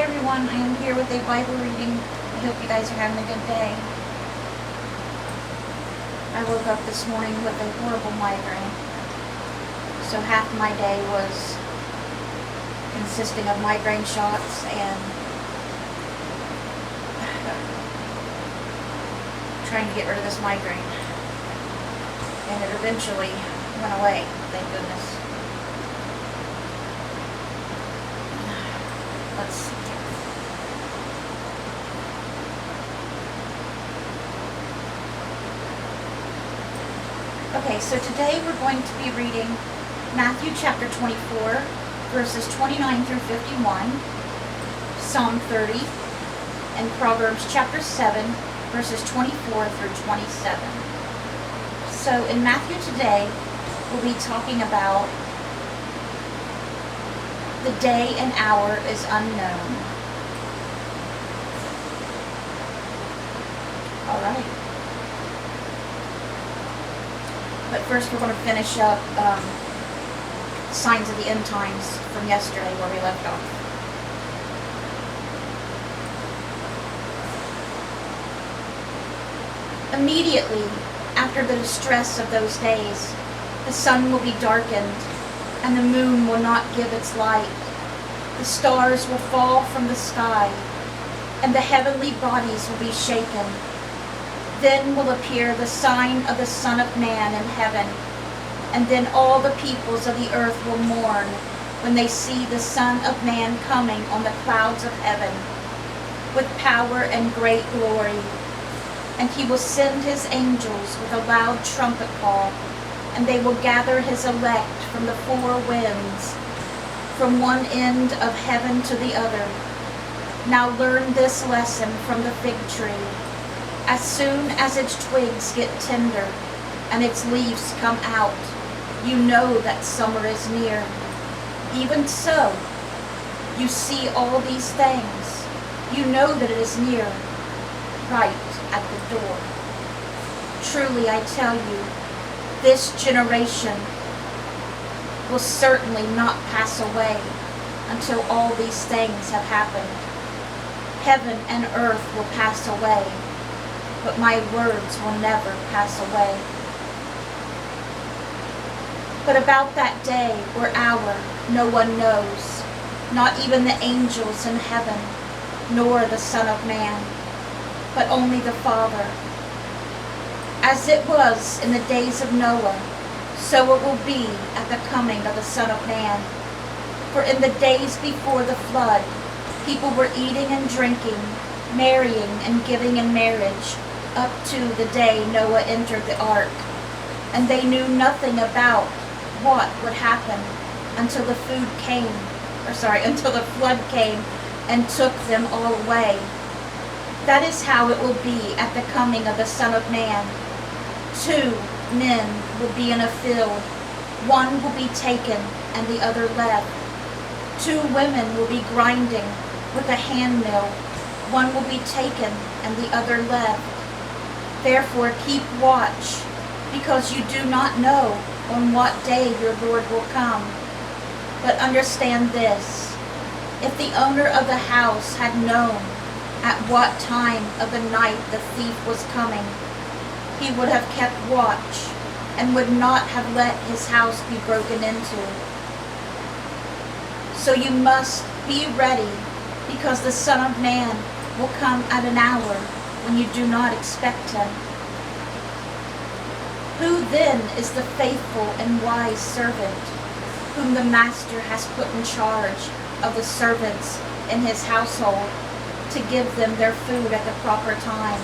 everyone, I am here with a Bible reading. I hope you guys are having a good day. I woke up this morning with a horrible migraine. So half my day was consisting of migraine shots and trying to get rid of this migraine. And it eventually went away, thank goodness. Let's see. Okay, so today we're going to be reading Matthew chapter 24, verses 29 through 51, Psalm 30, and Proverbs chapter 7, verses 24 through 27. So in Matthew today, we'll be talking about the day and hour is unknown. All right. But first we're going to finish up Signs of the End Times from yesterday where we left off. Immediately after the distress of those days, the sun will be darkened, and the moon will not give its light. The stars will fall from the sky, and the heavenly bodies will be shaken. Then will appear the sign of the Son of Man in heaven, and then all the peoples of the earth will mourn when they see the Son of Man coming on the clouds of heaven with power and great glory. And he will send his angels with a loud trumpet call, and they will gather his elect from the four winds, from one end of heaven to the other. Now learn this lesson from the fig tree. As soon as its twigs get tender and its leaves come out, you know that summer is near. Even so, you see all these things. You know that it is near, right at the door. Truly I tell you, this generation will certainly not pass away until all these things have happened. Heaven and earth will pass away, but my words will never pass away. But about that day or hour no one knows, not even the angels in heaven, nor the Son of Man, but only the Father. As it was in the days of Noah, so it will be at the coming of the Son of Man. For in the days before the flood, people were eating and drinking, marrying and giving in marriage, up to the day Noah entered the ark. And they knew nothing about what would happen until the until the flood came and took them all away. That is how it will be at the coming of the Son of Man. 2 men will be in a field, one will be taken and the other left. 2 women will be grinding with a handmill, one will be taken and the other left. Therefore keep watch, because you do not know on what day your Lord will come. But understand this, if the owner of the house had known at what time of the night the thief was coming, he would have kept watch and would not have let his house be broken into. So you must be ready, because the Son of Man will come at an hour when you do not expect him. Who then is the faithful and wise servant, whom the master has put in charge of the servants in his household, to give them their food at the proper time?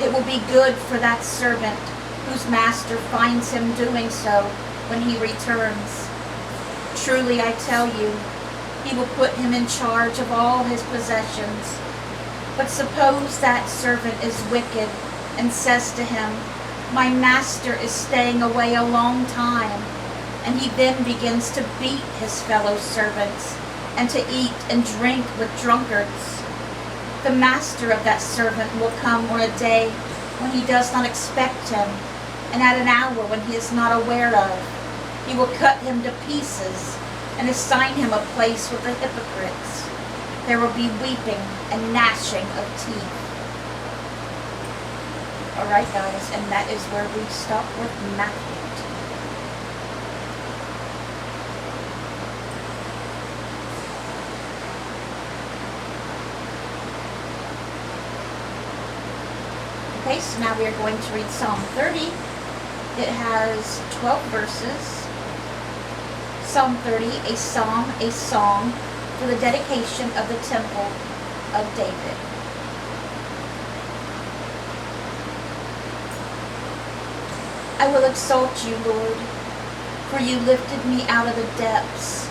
It will be good for that servant whose master finds him doing so when he returns. Truly I tell you, he will put him in charge of all his possessions. But suppose that servant is wicked and says to him, my master is staying away a long time, and he then begins to beat his fellow servants and to eat and drink with drunkards. The master of that servant will come on a day when he does not expect him, and at an hour when he is not aware of. He will cut him to pieces and assign him a place with the hypocrites. There will be weeping and gnashing of teeth. Alright guys, and that is where we stop with Matthew. Okay, so now we are going to read Psalm 30. It has 12 verses. Psalm 30, a psalm, a song for the dedication of the temple of David. I will exalt you, Lord, for you lifted me out of the depths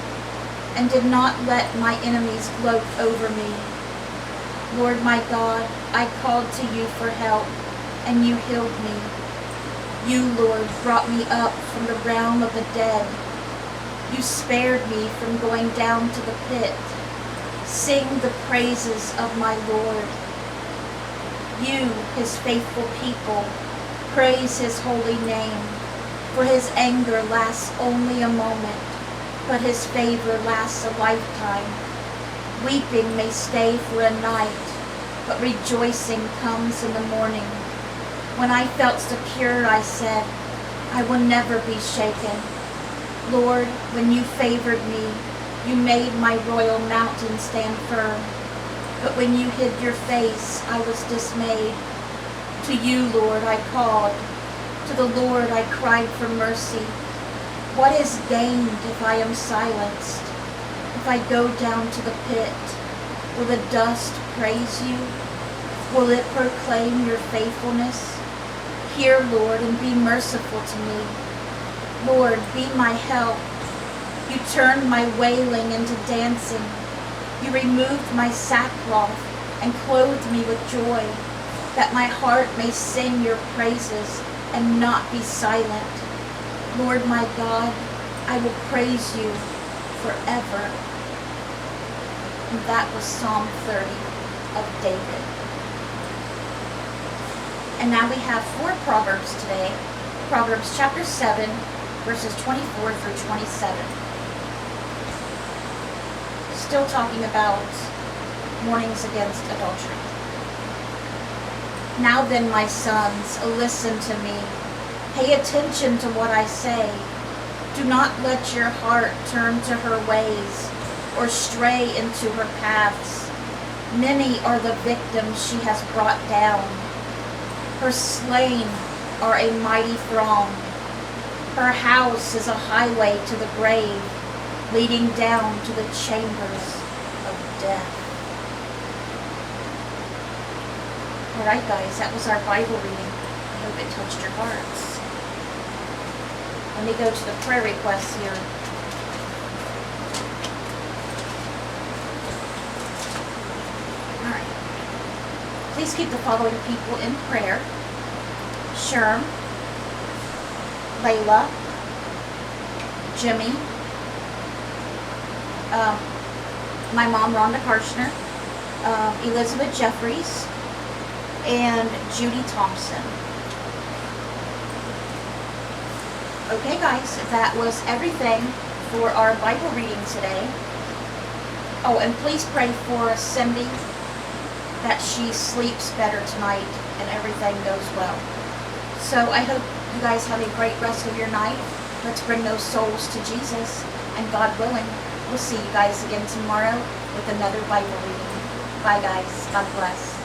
and did not let my enemies gloat over me. Lord my God, I called to you for help, and you healed me. You, Lord, brought me up from the realm of the dead. You spared me from going down to the pit. Sing the praises of my Lord. You, his faithful people, praise his holy name. For his anger lasts only a moment, but his favor lasts a lifetime. Weeping may stay for a night, but rejoicing comes in the morning. When I felt secure, I said, I will never be shaken. Lord, when you favored me, you made my royal mountain stand firm. But when you hid your face, I was dismayed. To you, Lord, I called. To the Lord I cried for mercy. What is gained if I am silenced? If I go down to the pit, will the dust praise you? Will it proclaim your faithfulness? Hear, Lord, and be merciful to me. Lord, be my help. You turned my wailing into dancing. You removed my sackcloth and clothed me with joy, that my heart may sing your praises and not be silent. Lord my God, I will praise you forever. And that was Psalm 30 of David. And now we have 4 Proverbs today. Proverbs chapter 7, verses 24 through 27. Still talking about warnings against adultery. Now then, my sons, listen to me. Pay attention to what I say. Do not let your heart turn to her ways or stray into her paths. Many are the victims she has brought down. Her slain are a mighty throng. Her house is a highway to the grave, leading down to the chambers of death. Alright guys, that was our Bible reading. I hope it touched your hearts. Let me go to the prayer requests here. Alright. Please keep the following people in prayer. Sherm, Layla, Jimmy, my mom Rhonda Karshner, Elizabeth Jeffries, and Judy Thompson. Okay guys, that was everything for our Bible reading today. Oh, and please pray for Cindy, that she sleeps better tonight and everything goes well. So I hope you guys have a great rest of your night. Let's bring those souls to Jesus, and God willing, we'll see you guys again tomorrow with another Bible reading. Bye guys. God bless.